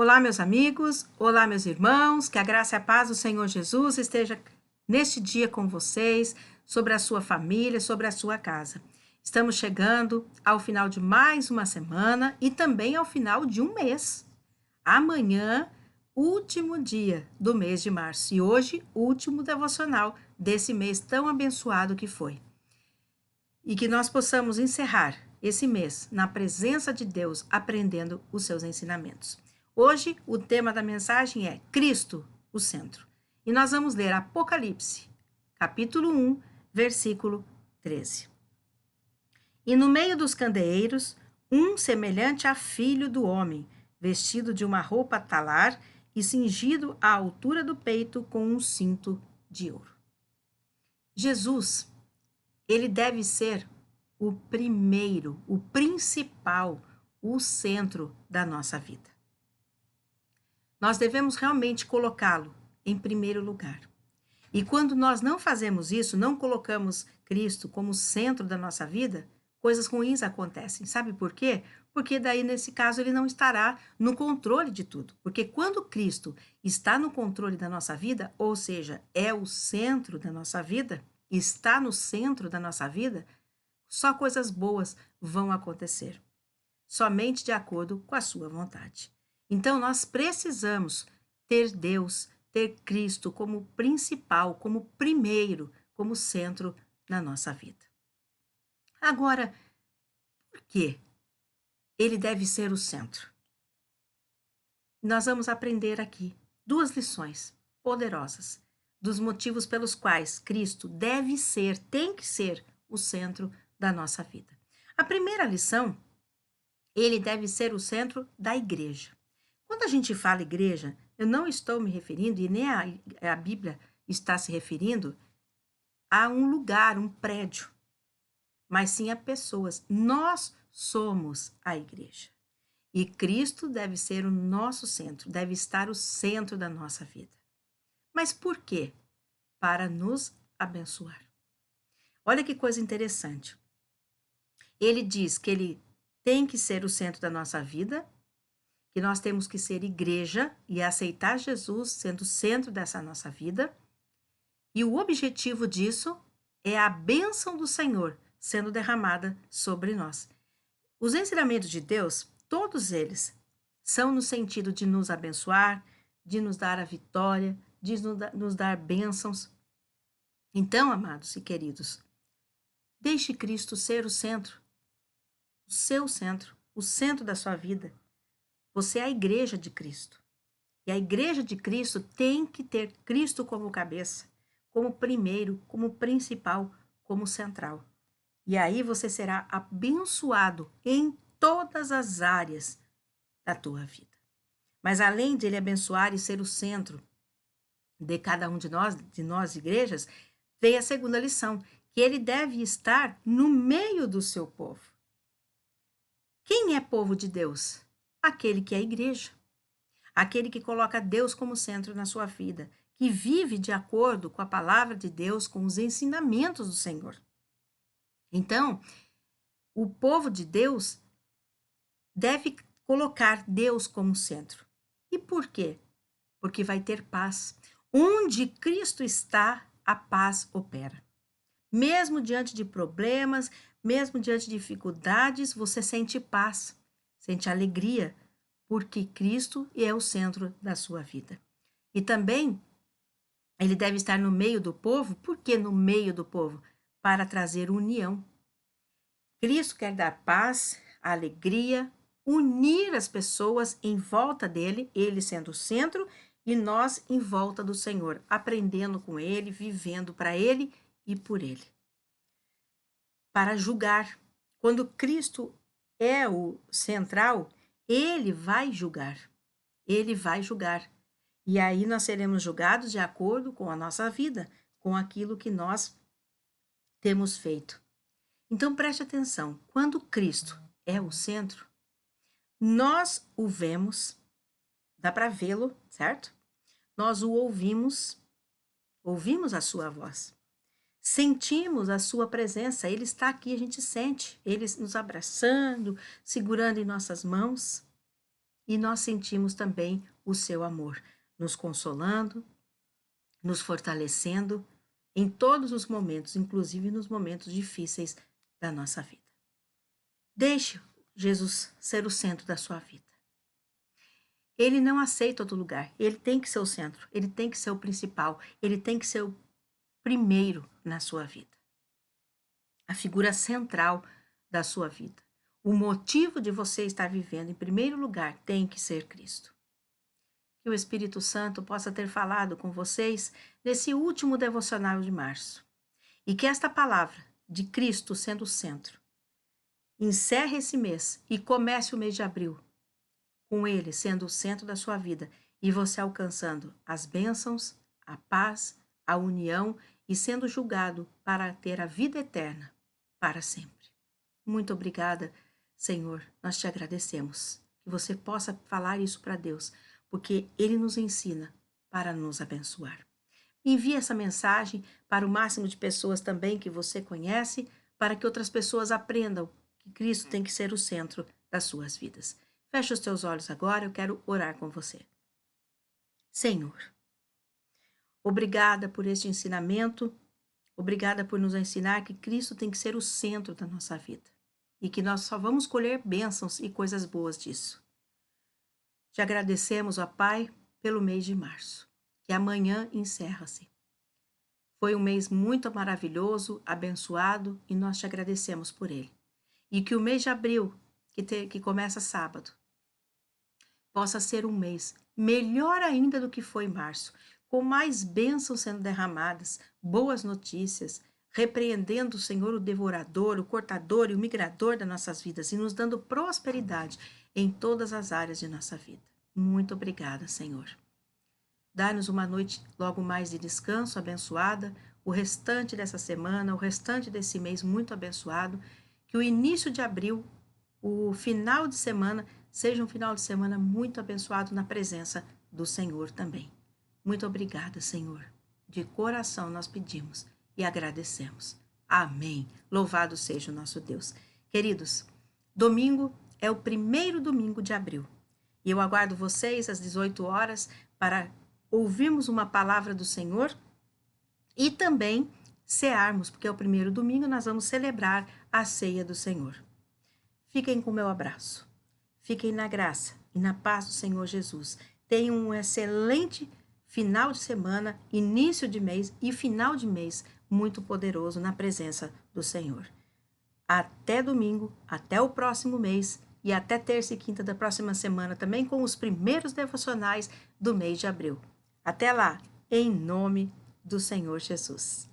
Olá, meus amigos, olá, meus irmãos, que a graça e a paz do Senhor Jesus esteja neste dia com vocês, sobre a sua família, sobre a sua casa. Estamos chegando ao final de mais uma semana e também ao final de um mês. Amanhã, último dia do mês de março e hoje, último devocional desse mês tão abençoado que foi. E que nós possamos encerrar esse mês na presença de Deus, aprendendo os seus ensinamentos. Hoje, o tema da mensagem é Cristo, o centro. E nós vamos ler Apocalipse, capítulo 1, versículo 13. E no meio dos candeeiros, um semelhante a filho do homem, vestido de uma roupa talar e cingido à altura do peito com um cinto de ouro. Jesus, ele deve ser o primeiro, o principal, o centro da nossa vida. Nós devemos realmente colocá-lo em primeiro lugar. E quando nós não fazemos isso, não colocamos Cristo como centro da nossa vida, coisas ruins acontecem. Sabe por quê? Porque daí, nesse caso, ele não estará no controle de tudo. Porque quando Cristo está no controle da nossa vida, ou seja, é o centro da nossa vida, está no centro da nossa vida, só coisas boas vão acontecer. Somente de acordo com a sua vontade. Então, nós precisamos ter Deus, ter Cristo como principal, como primeiro, como centro na nossa vida. Agora, por que ele deve ser o centro? Nós vamos aprender aqui duas lições poderosas dos motivos pelos quais Cristo deve ser, tem que ser o centro da nossa vida. A primeira lição, ele deve ser o centro da igreja. Quando a gente fala igreja, eu não estou me referindo, e nem a Bíblia está se referindo, a um lugar, um prédio, mas sim a pessoas. Nós somos a igreja. E Cristo deve ser o nosso centro, deve estar o centro da nossa vida. Mas por quê? Para nos abençoar. Olha que coisa interessante. Ele diz que ele tem que ser o centro da nossa vida, que nós temos que ser igreja e aceitar Jesus sendo o centro dessa nossa vida. E o objetivo disso é a bênção do Senhor sendo derramada sobre nós. Os ensinamentos de Deus, todos eles, são no sentido de nos abençoar, de nos dar a vitória, de nos dar bênçãos. Então, amados e queridos, deixe Cristo ser o centro, o seu centro, o centro da sua vida. Você é a igreja de Cristo. E a igreja de Cristo tem que ter Cristo como cabeça, como primeiro, como principal, como central. E aí você será abençoado em todas as áreas da tua vida. Mas além de ele abençoar e ser o centro de cada um de nós igrejas, vem a segunda lição, que ele deve estar no meio do seu povo. Quem é povo de Deus? Aquele que é a igreja. Aquele que coloca Deus como centro na sua vida, que vive de acordo com a palavra de Deus, com os ensinamentos do Senhor. Então, o povo de Deus deve colocar Deus como centro. E por quê? Porque vai ter paz. Onde Cristo está, a paz opera. Mesmo diante de problemas, mesmo diante de dificuldades, você sente paz, sente alegria, porque Cristo é o centro da sua vida. E também, ele deve estar no meio do povo. Por que no meio do povo? Para trazer união. Cristo quer dar paz, alegria, unir as pessoas em volta dele, ele sendo o centro, e nós em volta do Senhor, aprendendo com ele, vivendo para ele e por ele. Para julgar. Quando Cristo é o central, ele vai julgar. Ele vai julgar. E aí nós seremos julgados de acordo com a nossa vida, com aquilo que nós temos feito. Então preste atenção, quando Cristo é o centro, nós o vemos, dá para vê-lo, certo? Nós o ouvimos, ouvimos a sua voz. Sentimos a sua presença, ele está aqui, a gente sente, ele nos abraçando, segurando em nossas mãos. e nós sentimos também o seu amor, nos consolando, nos fortalecendo em todos os momentos, inclusive nos momentos difíceis da nossa vida. Deixe Jesus ser o centro da sua vida. Ele não aceita outro lugar, ele tem que ser o centro, ele tem que ser o principal, ele tem que ser o primeiro na sua vida. A figura central da sua vida. O motivo de você estar vivendo em primeiro lugar tem que ser Cristo. Que o Espírito Santo possa ter falado com vocês nesse último devocional de março. E que esta palavra de Cristo sendo o centro encerre esse mês e comece o mês de abril com ele sendo o centro da sua vida e você alcançando as bênçãos, a paz, a união e sendo julgado para ter a vida eterna para sempre. Muito obrigada, Senhor, nós te agradecemos. Que você possa falar isso para Deus, porque Ele nos ensina para nos abençoar. Envie essa mensagem para o máximo de pessoas também que você conhece, para que outras pessoas aprendam que Cristo tem que ser o centro das suas vidas. Feche os teus olhos agora, eu quero orar com você. Senhor, obrigada por este ensinamento, obrigada por nos ensinar que Cristo tem que ser o centro da nossa vida e que nós só vamos colher bênçãos e coisas boas disso. Te agradecemos, ó Pai, pelo mês de março, que amanhã encerra-se. Foi um mês muito maravilhoso, abençoado e nós te agradecemos por ele. E que o mês de abril, que começa sábado, possa ser um mês melhor ainda do que foi março, com mais bênçãos sendo derramadas, boas notícias, repreendendo o Senhor o devorador, o cortador e o migrador das nossas vidas e nos dando prosperidade em todas as áreas de nossa vida. Muito obrigada, Senhor. Dá-nos uma noite logo mais de descanso abençoada, o restante dessa semana, o restante desse mês muito abençoado, que o início de abril, o final de semana, seja um final de semana muito abençoado na presença do Senhor também. Muito obrigada, Senhor. De coração nós pedimos e agradecemos. Amém. Louvado seja o nosso Deus. Queridos, domingo é o primeiro domingo de abril. E eu aguardo vocês às 18 horas para ouvirmos uma palavra do Senhor e também cearmos, porque é o primeiro domingo nós vamos celebrar a ceia do Senhor. Fiquem com o meu abraço. Fiquem na graça e na paz do Senhor Jesus. Tenham um excelente final de semana, início de mês e final de mês muito poderoso na presença do Senhor. Até domingo, até o próximo mês e até terça e quinta da próxima semana também com os primeiros devocionais do mês de abril. Até lá, em nome do Senhor Jesus.